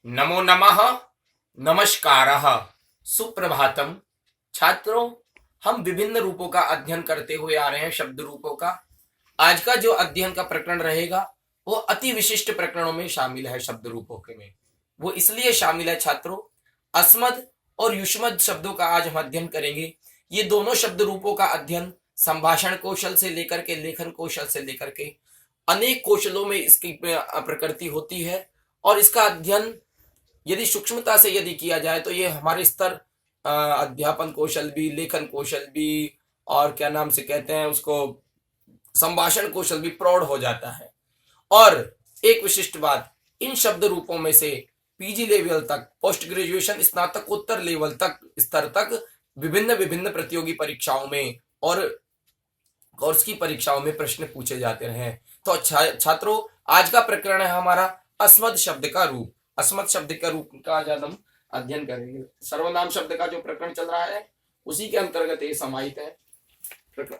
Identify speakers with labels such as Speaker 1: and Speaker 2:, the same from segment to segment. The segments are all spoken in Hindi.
Speaker 1: नमो नमः। नमस्कारः। सुप्रभातम। छात्रों, हम विभिन्न रूपों का अध्ययन करते हुए आ रहे हैं, शब्द रूपों का। आज का जो अध्ययन का प्रकरण रहेगा वो अति विशिष्ट प्रकरणों में शामिल है। शब्द रूपों के में वो इसलिए शामिल है छात्रों, अस्मद और युष्मद शब्दों का आज हम अध्ययन करेंगे। ये दोनों शब्द रूपों का अध्ययन संभाषण कौशल से लेकर के लेखन कौशल से लेकर के अनेक कौशलों में इसकी प्रकृति होती है। और इसका अध्ययन यदि सूक्ष्मता से यदि किया जाए तो ये हमारे स्तर अध्यापन कौशल भी, लेखन कौशल भी, और क्या नाम से कहते हैं उसको, संभाषण कौशल भी प्रौढ़ हो जाता है। और एक विशिष्ट बात, इन शब्द रूपों में से पीजी लेवल तक, पोस्ट ग्रेजुएशन स्नातकोत्तर लेवल तक, स्तर तक विभिन्न विभिन्न प्रतियोगी परीक्षाओं में और कोर्स की परीक्षाओं में प्रश्न पूछे जाते हैं। तो छात्रों, आज का प्रकरण है हमारा अस्मद शब्द का रूप। अस्मद शब्द का रूप का आज हम अध्ययन करेंगे। सर्वनाम शब्द का जो प्रकरण चल रहा है उसी के अंतर्गत ये समाहित है प्रकरण,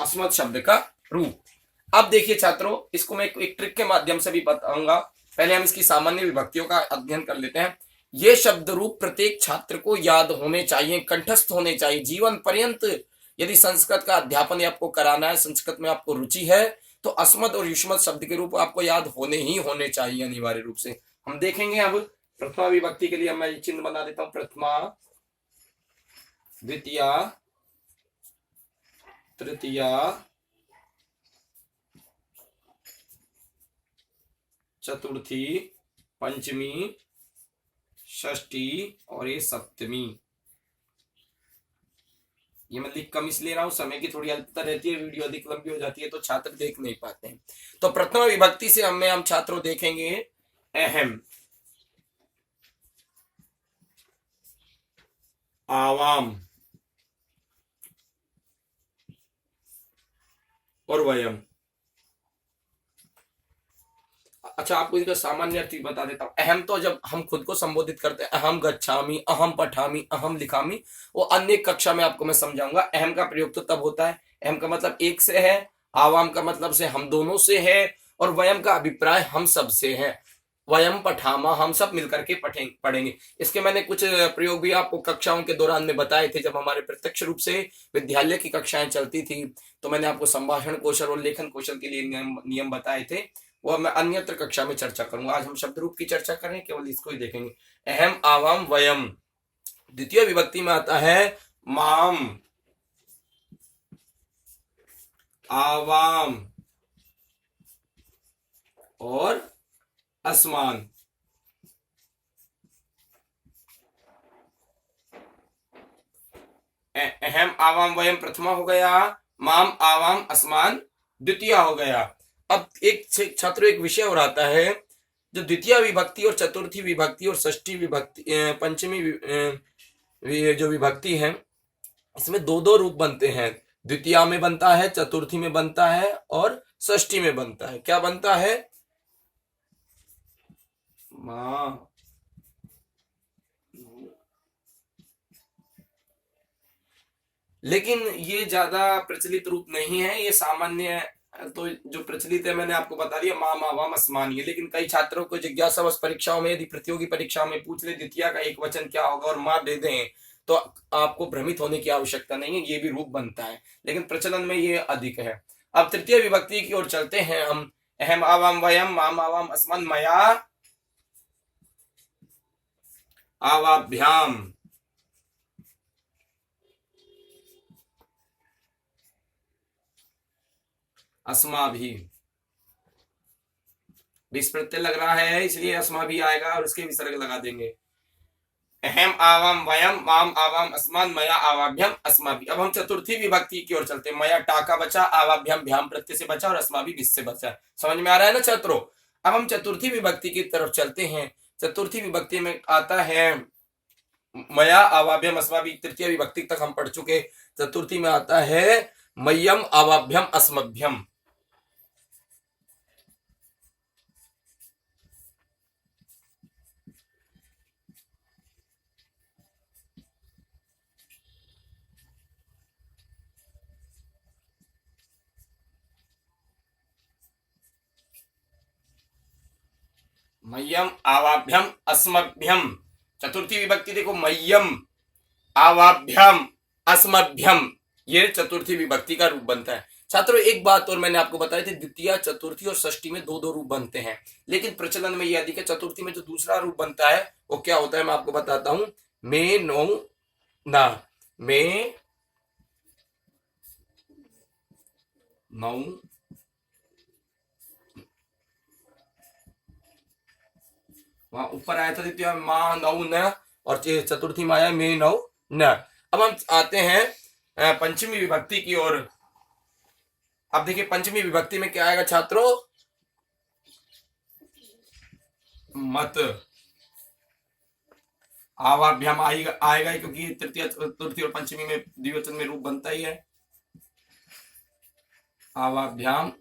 Speaker 1: अस्मद शब्द का रूप। अब देखिए छात्रों, इसको मैं एक ट्रिक के माध्यम से भी बताऊंगा। पहले हम इसकी सामान्य विभक्तियों का अध्ययन कर लेते हैं। ये शब्द रूप प्रत्येक छात्र को याद होने चाहिए, कंठस्थ होने चाहिए जीवन पर्यंत। यदि संस्कृत का अध्यापन आपको कराना है, संस्कृत में आपको रुचि है, तो अस्मद और युष्मद शब्द के रूप आपको याद होने ही होने चाहिए अनिवार्य रूप से। हम देखेंगे अब प्रथमा विभक्ति के लिए मैं चिन्ह बना देता हूं। प्रथमा, द्वितीया, तृतीया, चतुर्थी, पंचमी, षष्ठी और ये सप्तमी। ये मैं लिख कम इसलिए रहा हूं, समय की थोड़ी अल्पता रहती है, वीडियो अधिक लंबी हो जाती है तो छात्र देख नहीं पाते हैं। तो प्रथम विभक्ति से हम छात्रों देखेंगे अहम, आवाम और वयम। अच्छा, आपको इसका सामान्य अर्थ बता देता हूं। अहम तो जब हम खुद को संबोधित करते हैं, अहम गच्छामि, अहम पठामि, अहम लिखामि, वो अन्य कक्षा में आपको मैं समझाऊंगा। अहम का प्रयोग तो तब होता है, अहम का मतलब एक से है, आवाम का मतलब से हम दोनों से है, और वयम का अभिप्राय हम सब से है। वयम पठामा, हम सब मिलकर के पढ़ेंगे। इसके मैंने कुछ प्रयोग भी आपको कक्षाओं के दौरान में बताए थे, जब हमारे प्रत्यक्ष रूप से विद्यालय की कक्षाएं चलती थी। तो मैंने आपको संभाषण कौशल और लेखन कौशल के लिए नियम बताए थे, वो मैं अन्यत्र कक्षा में चर्चा करूंगा। आज हम शब्द रूप की चर्चा करें, केवल इसको ही देखेंगे। अहम, आवाम, वयम। द्वितीय विभक्ति में आता है माम, आवाम और अस्मान। अहम, आवाम, वयम प्रथमा हो गया, माम, आवाम, अस्मान द्वितीय हो गया। अब एक छात्रों एक विषय और आता है, जो द्वितीय विभक्ति और चतुर्थी विभक्ति और षष्ठी विभक्ति, पंचमी जो विभक्ति है, इसमें दो दो रूप बनते हैं। द्वितीया में बनता है, चतुर्थी में बनता है और षष्ठी में बनता है। क्या बनता है? माँ। लेकिन ये ज्यादा प्रचलित रूप नहीं है, ये सामान्य। तो जो प्रचलित है मैंने आपको बता दिया, माम, आवाम, अस्मान। ये लेकिन कई छात्रों को जिज्ञासावश परीक्षाओं में, यदि प्रतियोगी परीक्षाओं में पूछ ले द्वितीया का एक वचन क्या होगा और माँ दे दें, तो आपको भ्रमित होने की आवश्यकता नहीं है, ये भी रूप बनता है, लेकिन प्रचलन में ये अधिक है। अब तृतीय विभक्ति की ओर चलते हैं हम। अहम, आवाम, वयम, माम, आवाम, अस्मान, मया, आवाभ्याम, अस्मा भी। विस प्रत्यय लग रहा है इसलिए अस्मा भी आएगा और उसके विसर्ग लगा देंगे। अहम, आवाम, वयम, माम, आवाम, अस्मान, मया, आवाभ्यम, अस्मा भी। अब हम चतुर्थी विभक्ति की ओर चलते हैं। मया टाका बचा, आवाभ्यम भ्याम प्रत्यय से बचा और अस्मा भी विस से बचा। समझ में आ रहा है ना छात्रों? अब हम चतुर्थी विभक्ति की तरफ चलते हैं। चतुर्थी विभक्ति में आता है मया, आवाभ्यम, अस्मा भी। तृतीय विभक्ति तक हम पढ़ चुके। चतुर्थी में आता है मय्यम, आवाभ्यम, अस्मभ्यम। मह्यम आवाभ्यम अस्मभ्यम। चतुर्थी विभक्ति देखो, मह्यम आवाभ्यम अस्मभ्यम, ये चतुर्थी विभक्ति का रूप बनता है। छात्रों एक बात और मैंने आपको बताई थी, द्वितीय, चतुर्थी और षष्ठी में दो दो रूप बनते हैं, लेकिन प्रचलन में यह अधिक है। चतुर्थी में जो दूसरा रूप बनता है वो क्या होता है, मैं आपको बताता हूं। मे नौ ना, मे नौ वहां ऊपर आया था द्वितीय माँ नौ न, और चतुर्थी में आया मे नौ न। अब हम आते हैं पंचमी विभक्ति की ओर। अब देखिए पंचमी विभक्ति में क्या आएगा छात्रों, मत। आवाभ्याम आएगा क्योंकि तृतीय, चतुर्थी और पंचमी में द्विवचन में रूप बनता ही है, आवाभ्याम।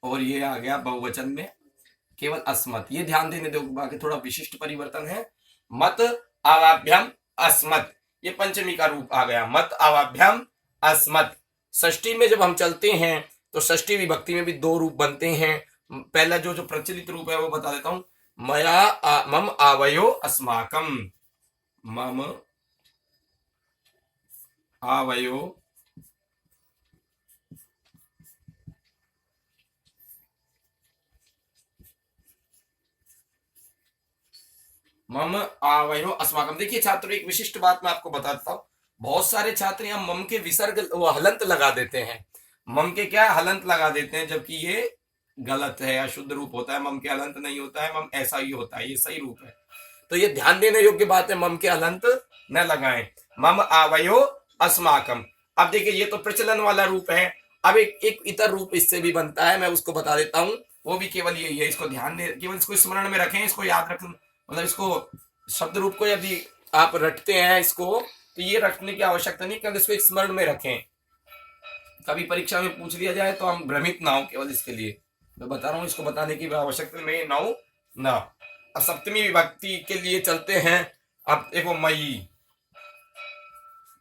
Speaker 1: और ये आ गया बहुवचन में केवल अस्मत्। ये ध्यान देने दो, बाकी थोड़ा विशिष्ट परिवर्तन है। मत आवाभ्याम अस्मत्, ये पंचमी का रूप आ गया, मत आवाभ्याम अस्मत्। षष्ठी में जब हम चलते हैं तो षष्ठी विभक्ति में भी दो रूप बनते हैं। पहला जो प्रचलित रूप है वो बता देता हूं, मया मम आवयो अस्माकम। मम आवयो मम आवयो अस्माकम। देखिए छात्रों एक विशिष्ट बात मैं आपको बताता हूँ, बहुत सारे छात्र यहाँ मम के विसर्ग वो हलंत लगा देते हैं। मम के क्या हलंत लगा देते हैं, जबकि ये गलत है, अशुद्ध रूप होता है। मम के हलंत नहीं होता है, मम ऐसा ही होता है, ये सही रूप है। तो ये ध्यान देने योग्य बात है, मम के हलंत न लगाएं। मम आवयो अस्माकम। अब देखिए ये तो प्रचलन वाला रूप है। अब एक इतर रूप इससे भी बनता है, मैं उसको बता देता हूँ, वो भी केवल यही है। इसको ध्यान दे, केवल इसको स्मरण में रखें, इसको याद रखें, मतलब इसको शब्द रूप को यदि आप रटते हैं इसको, तो ये रटने की आवश्यकता नहीं, केवल इसको एक स्मरण में रखें। कभी परीक्षा में पूछ लिया जाए तो हम भ्रमित ना हो, केवल इसके लिए मैं बता रहा हूँ, इसको बताने की आवश्यकता में नौ ना। अब सप्तमी विभक्ति के लिए चलते हैं। अब देखो मई,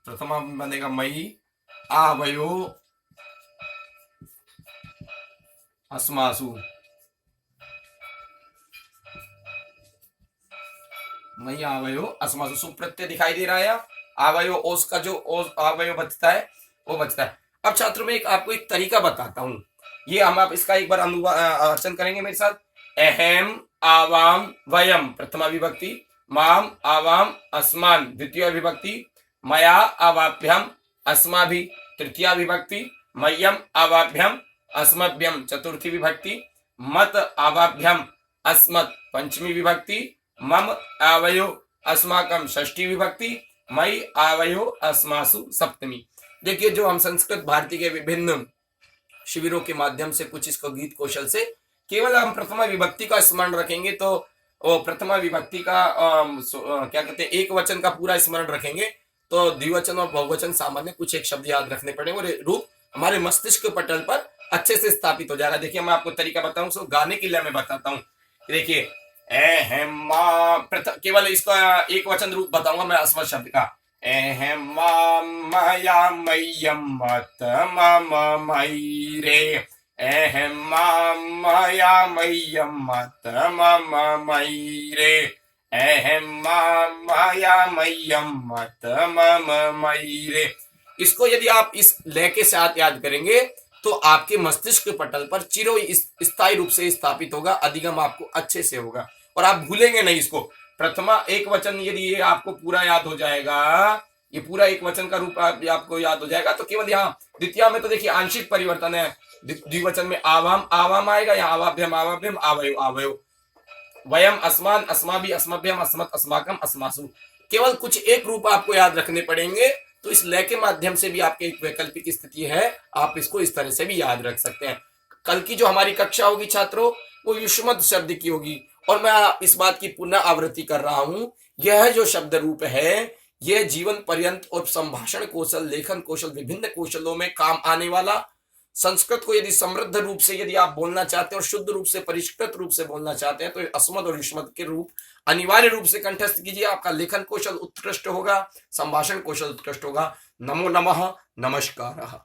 Speaker 1: प्रथमा बनेगा मई आवयो अस्मासु। मई आवयो अस्मासु, सुप्रत्यय दिखाई दे रहा है। आवयो ओस का जो ओस आवयो बचता है वो बचता है। अब छात्रों में आपको एक तरीका बताता हूं, ये हम आप इसका एक बार अनुवाचन करेंगे मेरे साथ। अहम आवाम वयम प्रथमा विभक्ति, माम आवाम अस्मान द्वितीय विभक्ति, मया आवाभ्यम अस्माभि तृतीया विभक्ति, मह्यम आवाभ्यम अस्मभ्यम चतुर्थी विभक्ति, मत आवाभ्यम अस्मत् पंचमी विभक्ति, मम आवयो अस्माकम षष्ठी विभक्ति, मई आवयो अस्मासु सप्तमी। देखिए जो हम संस्कृत भारती के विभिन्न शिविरों के माध्यम से कुछ इसको गीत कौशल से केवल हम प्रथमा विभक्ति का स्मरण रखेंगे, तो वो प्रथमा विभक्ति का क्या कहते हैं एक वचन का पूरा स्मरण रखेंगे, तो द्विवचन और बहुवचन सामान्य कुछ एक शब्द याद रखने पड़ेंगे और रूप हमारे मस्तिष्क पटल पर अच्छे से स्थापित हो जाएगा। देखिए मैं आपको तरीका बताऊं, सो गाने के लिए मैं बताता हूँ। देखिए केवल इसका एक वचन रूप बताऊंगा मैं अस्मत् शब्द का। मया मह्यम मत मम मयि रे, मया मह्यम मत मम मयि रे, मया मह्यम मत मम मयि रे। इसको यदि आप इस लय के साथ याद करेंगे तो आपके मस्तिष्क पटल पर चिरो स्थायी रूप से स्थापित होगा, अधिगम आपको अच्छे से होगा और आप भूलेंगे नहीं इसको। प्रथमा एक वचन यदि ये आपको पूरा याद हो जाएगा, ये पूरा एक वचन का रूप आपको याद हो जाएगा, तो केवल यहाँ द्वितीय में तो देखिए आंशिक परिवर्तन है, द्विवचन में आवाम आवाम आएगा, यहाँ आवाभ्यम आवाभ्यम आवयो आवयो, वयम अस्मान अस्माभि अस्मभ्यम अस्मत् अस्माकम अस्मासु। केवल कुछ एक रूप आपको याद रखने पड़ेंगे, तो इस लय के माध्यम से भी आपके एक वैकल्पिक स्थिति है, आप इसको इस तरह से भी याद रख सकते हैं। कल की जो हमारी कक्षा होगी छात्रों वो युष्मत् शब्द की होगी, और मैं इस बात की पुनः आवृत्ति कर रहा हूं, यह जो शब्द रूप है यह जीवन पर्यंत और संभाषण कौशल लेखन कौशल विभिन्न कौशलों में काम आने वाला, संस्कृत को यदि समृद्ध रूप से यदि आप बोलना चाहते हैं और शुद्ध रूप से परिष्कृत रूप से बोलना चाहते हैं तो अस्मत् और युष्मत् के रूप अनिवार्य रूप से कंठस्थ कीजिए। आपका लेखन कौशल उत्कृष्ट होगा, संभाषण कौशल उत्कृष्ट होगा। नमो नमः, नमस्कार।